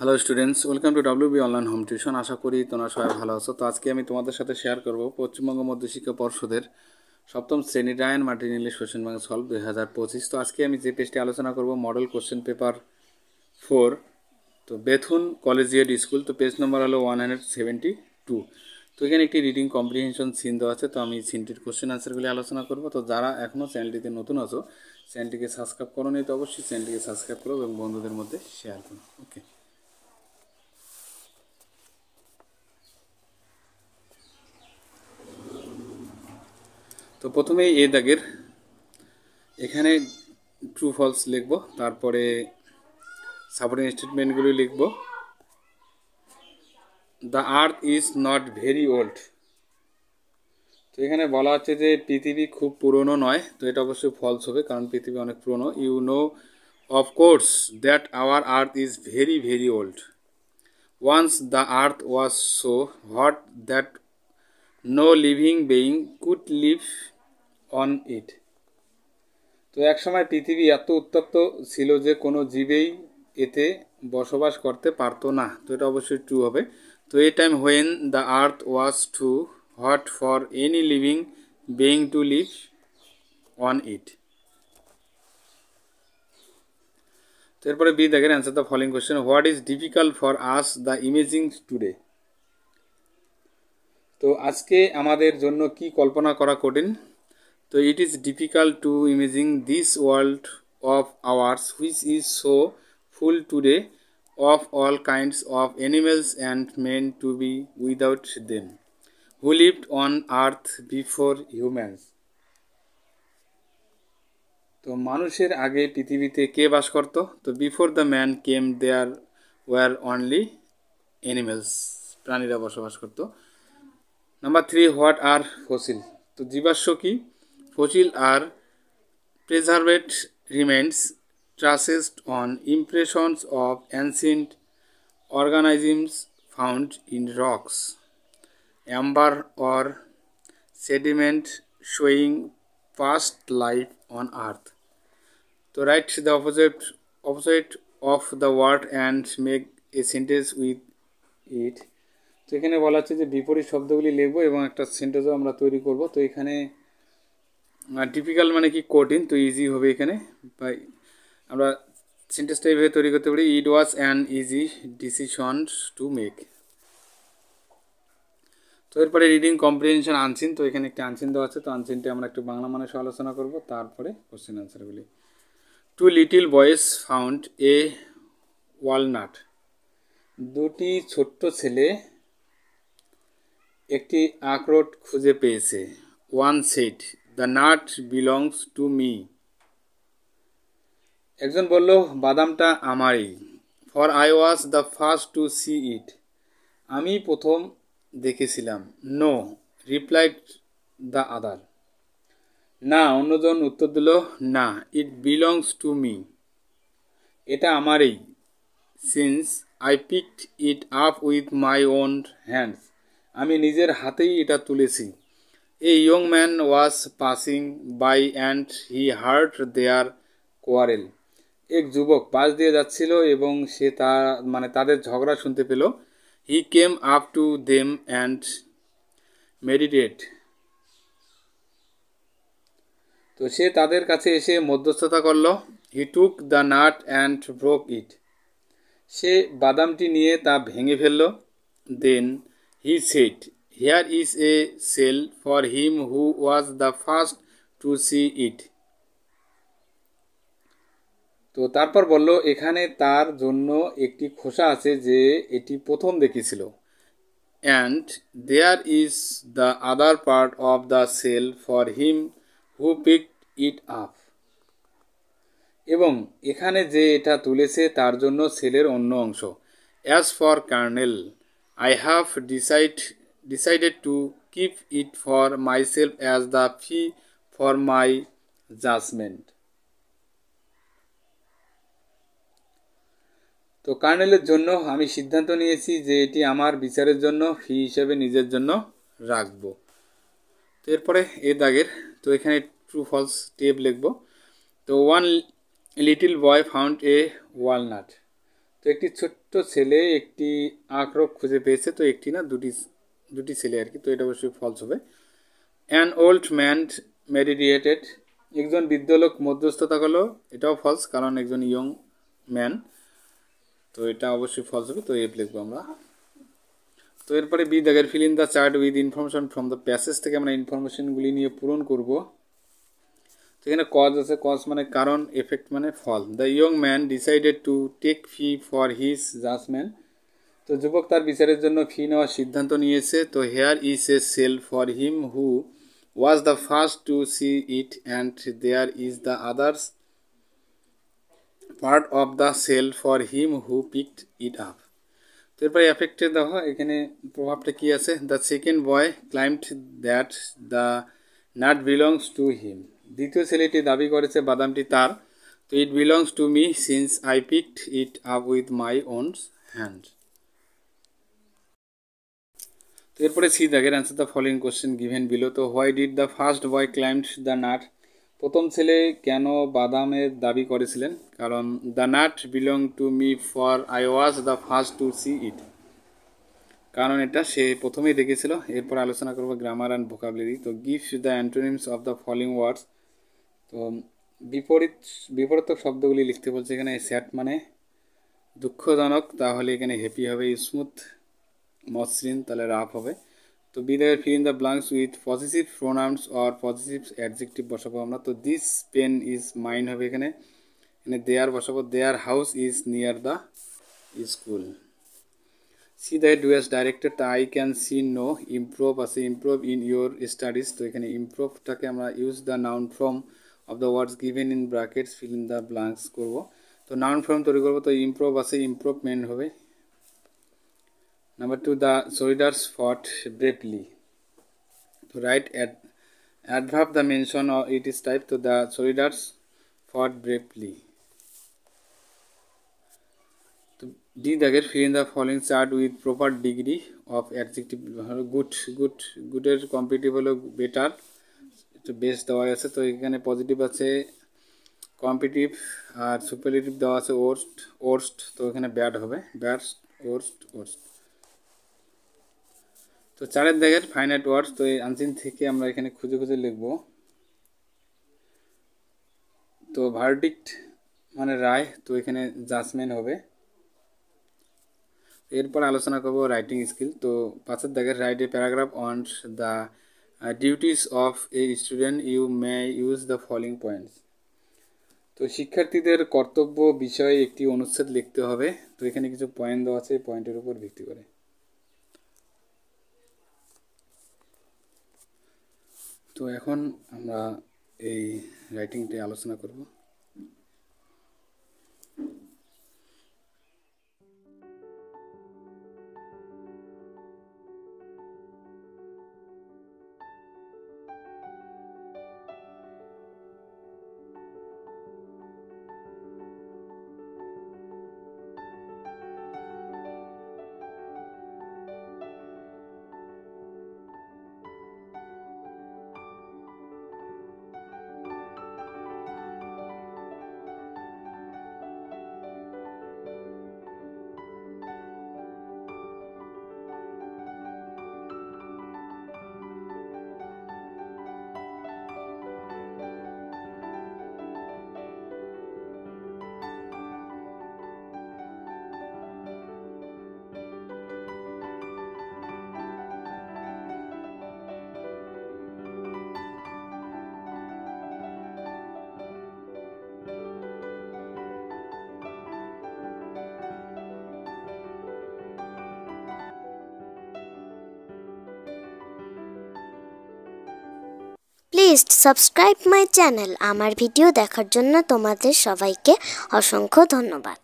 Hello students, welcome to WB online home tuition. আশা করি তোমরা সবাই ভালো আছো। তো আজকে আমি তোমাদের সাথে শেয়ার করব পশ্চিমবঙ্গ মধ্যশিক্ষা পর্ষদের সপ্তম শ্রেণী Rayan Martin English question bank solve 2025। তো আজকে আমি যে পেজটি আলোচনা করব মডেল কোশ্চেন পেপার 4, তো বেথুন কলেজিয়েট স্কুল। তো পেজ নম্বর হলো 172। তো এখানে একটি রিডিং কম্প্রিহেনশন সিন দেওয়া আছে। তো আমি সিনটির কোশ্চেন আনসারগুলি আলোচনা করব। তো যারা এখনও চ্যানেলটিতে নতুন আছো, চ্যানেলটিকে সাবস্ক্রাইব করো নি, তো অবশ্যই চ্যানেলটিকে সাবস্ক্রাইব করো এবং বন্ধুদের মধ্যে শেয়ার করো। ওকে, তো প্রথমেই এ দাগের এখানে ট্রু ফলস লিখব, তারপরে সাপোর্টিং স্টেটমেন্টগুলি লিখব। The earth is not very old. তো এখানে বলা হচ্ছে যে পৃথিবী খুব পুরনো নয়, তো এটা অবশ্যই ফলস হবে কারণ পৃথিবী অনেক পুরনো। You know of course that our earth is very very old. Once the earth was so hot that no living being could live on it. তো একসময় পৃথিবী এত উত্তপ্ত ছিল যে কোনো জীবেই এতে বসবাস করতে পারতো না। তো এটা অবশ্যই ট্রু হবে। তো এই time when the earth was too hot for any living being to live on it. তো এরপরে বি দেখেন, answer the following question. What is difficult for us the imaging today. তো আজকে আমাদের জন্য কি কল্পনা করা কঠিন। তো it is difficult to imaging this world of ours which is so full today of all kinds of animals and men to be without them, who lived on earth before humans. তো মানুষের আগে পৃথিবীতে কে বাস করত। তো before the man came there were only animals, প্রাণীরা বসবাস করত। Number 3, what are fossil. তো জীবাশ্ম কি। Fossil are preserved remains traced on impressions of ancient organisms found in rocks, amber or sediment showing past life on earth. So write the opposite of the word and make a sentence with it. তো এখানে বলা হচ্ছে যে বিপরীত শব্দগুলি লিখবো এবং একটা সেন্টেন্সও আমরা তৈরি করব। তো এখানে ডিফিকাল্ট মানে কি কঠিন, তো ইজি হবে এখানে। বাই আমরা সেন্টেন্সটা এইভাবে তৈরি করতে পারি, it was an easy decision to make. তো এরপরে রিডিং কম্প্রিহেনশন আনসিন। তো এখানে একটা আনসিন দেওয়া আছে। তো আনসিনটা আমরা একটু বাংলা মানুষে আলোচনা করব, তারপরে কোশ্চেন আনসারগুলি। Two little boys found a walnut. দুটি ছোট্ট ছেলে একটি আখরোট খুঁজে পেয়েছে। One said the nut belongs to me. একজন বলল বাদামটা আমারই। For I was the first to see it. আমি প্রথম দেখেছিলাম। No replied the other. না, অন্যজন উত্তর দিল না। It belongs to me. এটা আমারই। Since I picked it up with my own hands. আমি নিজের হাতেই এটা তুলেছি। এ young man was passing by and he heard their quarrel. এক যুবক পাশ দিয়ে যাচ্ছিল এবং সে তাদের ঝগড়া শুনতে পেল। He came up to them and meditated. তো সে তাদের কাছে এসে মধ্যস্থতা করল। He took the nut and broke it. সে বাদামটি নিয়ে তা ভেঙে ফেলল। Then he said here is a shell for him who was the first to see it. তো তারপর বলল এখানে তার জন্য একটি খোসা আছে যে এটি প্রথম দেখেছিল। And there is the other part of the shell for him who picked it up. এবং এখানে যে এটা তুলেছে তার জন্য সেলের অন্য অংশ। As for kernel I have decided to keep it for myself as the fee for my judgment. তো কার্নেলের জন্য আমি সিদ্ধান্ত নিয়েছি যে এটি আমার বিচারের জন্য ফি হিসেবে নিজের জন্য রাখবো। তো এরপরে এ দাগের, তো এখানে ট্রু ফলস টেপ লিখব। তো one little boy found a walnut. তো একটি ছোট্ট ছেলে একটি আখরোট খুঁজে পেয়েছে, তো একটি না দুটি ছেলে আর কি, তো এটা অবশ্যই ফলস হবে। অ্যান ওল্ড ম্যান মেডিটেটেড, একজন বৃদ্ধ লোক মধ্যস্থতা করলো, এটাও ফলস কারণ একজন ইয়ং ম্যান, তো এটা অবশ্যই ফলস হবে, তো এফ লিখবো আমরা। তো এরপরে বি দাগের feel in the chart with information from the passage থেকে আমরা ইনফরমেশনগুলি নিয়ে পূরণ করব। তো এখানে কজ আছে, কজ মানে কারণ, এফেক্ট মানে ফল। The young man decided to take fee for his judgement, তো যুবক তার বিচারের জন্য ফি নেওয়ার সিদ্ধান্ত নিয়েছে। তো here is a shell for him who was the first to see it and there is the others part of the shell for him who picked it up. তো এরপরে এফেক্টে দেখো এখানে প্রভাবটা কী আছে। The second boy claimed that the nut belongs to him, দ্বিতীয় ছেলেটি দাবি করেছে বাদামটি তার। তো it belongs to me since I picked it up with my own hand. তো এরপরে সি দাগের answer the following question given below. তো why did the first boy claimed the nut, প্রথম ছেলে কেন বাদামের দাবি করেছিলেন? কারণ the nut belong to me for I was the first to see it, কারণ এটা সে প্রথমেই দেখেছিল। এরপর আলোচনা করবো গ্রামার অ্যান্ড ভোকাবুলারি। তো give the antonyms of the following words, তো বিপরীতক শব্দগুলি লিখতে বলছে। এখানে স্যাড মানে দুঃখজনক, তাহলে এখানে হ্যাপি হবে। স্মুথ মসৃণ, তাহলে রাফ হবে। তো B the feel in the blanks with positive pronouns or positive adjective বসাবো আমরা। তো দিস পেন ইজ মাইন হবে, এখানে দেয়ার বসাবো। There house is near the school. See the dues directed, I can see no improve আছে, improve in your studies. তো এখানে ইমপ্রুভটাকে আমরা use the noun form of the words given in brackets fill in the blanks করবো। তো noun form তৈরি করবো। তো ইমপ্রুভ আছে, ইমপ্রুভমেন্ট হবে। Number 2, the soldiers fought bravely. To write adverb the mention or it is type. So the soldiers fought bravely. So D দাগের fill in the following chart with proper degree of adjective. good এর competitive হলো better, একটু বেশ দেওয়া আছে। তো এখানে positive আছে কম্পিটিটিভ, আর সুপারলেটিভ দেওয়া আছে worst, তো এখানে ব্যাড হবে, ব্যাডস worst। তো চারের দাগের ফাইনাইট ওয়ার্ডস, তো এই আনসিন থেকে আমরা এখানে খুঁজে লিখব। তো ভার্ডিক্ট মানে রায়, তো এখানে জাজমেন্ট হবে। এরপর আলোচনা করব রাইটিং স্কিল। তো পাঁচের দাগের write a paragraph on the duties of a student, you may use the following points. তো শিক্ষার্থীদের কর্তব্য বিষয়ে একটি অনুচ্ছেদ লিখতে হবে। তো এখানে কিছু পয়েন্ট দেওয়া আছে, পয়েন্টের উপর ভিত্তি করে। তো এখন আমরা এই রাইটিংটি আলোচনা করব। Please subscribe my channel. আমার ভিডিও দেখার জন্য তোমাদের সবাইকে অসংখ্য ধন্যবাদ।